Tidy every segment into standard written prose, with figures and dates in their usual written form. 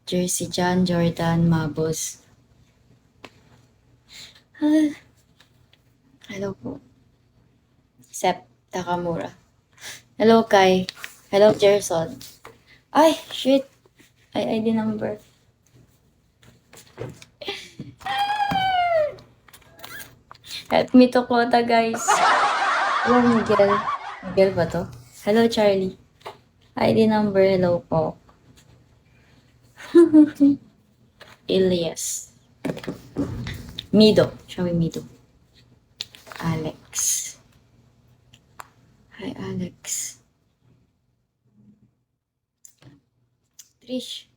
Jersey John, Jordan, Mabos. Hello po. Sep Takamura. Hello, Kai. Hello, Gerson. Ay, shit. Ay, ID number. Help me to quota, guys. Hello, Miguel. Miguel ba to? Hello, Charlie. ID number, hello po. Elias. Mido. Shall we Mido? Alex. Hi, Alex. Trish.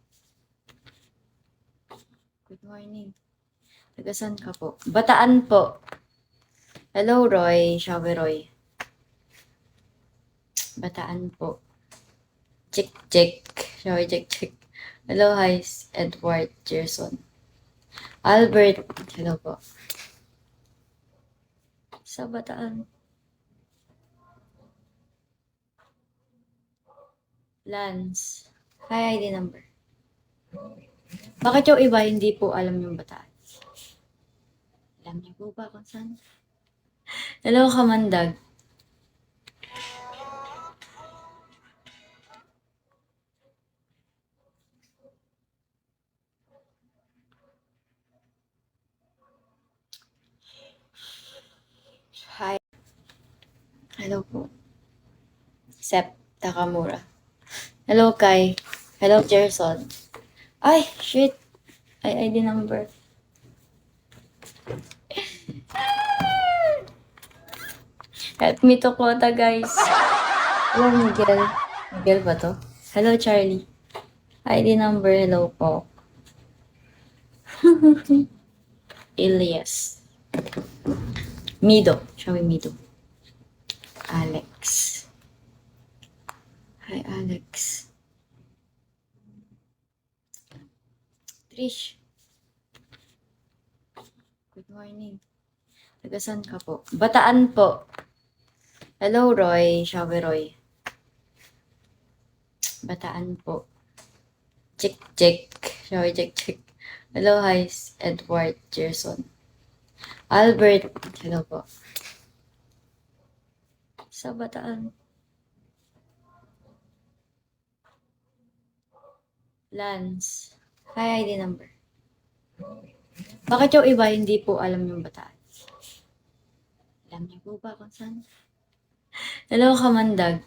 Good morning. Tagasan ka po? Bataan po. Hello, Roy. Shall we, Roy? Bataan po. Check, check. Shall we check, check? Hello, hi, Edward Gerson. Albert. Hello po. Sa Bataan. Lance. Hi, ID number. Bakit yung iba hindi po alam yung Bataan? Alam niyo po ba kung saan? Hello, Kamandag. Hi. Hello po. Sep Takamura. Hello, Kai. Hello, Gerson. Ay, shit. Ay, ID number. Help me to quota, guys. Hello, Miguel. Miguel ba to? Hello, Charlie. ID number, hello po. Elias. Mido. Shall we Mido? Alex. Hi, Alex. Trish. Good morning. Tagasan ka po? Bataan po. Hello, Roy. Shall we, Roy? Bataan po. Check, check. Shall we check, check? Hello, hi, Edward Gerson. Albert. Hello po. Sa Bataan. Lance. Hi, ID number. Bakit yung iba hindi po alam yung Bataan? Alam niyo po ba kung saan? Hello, Kamandag.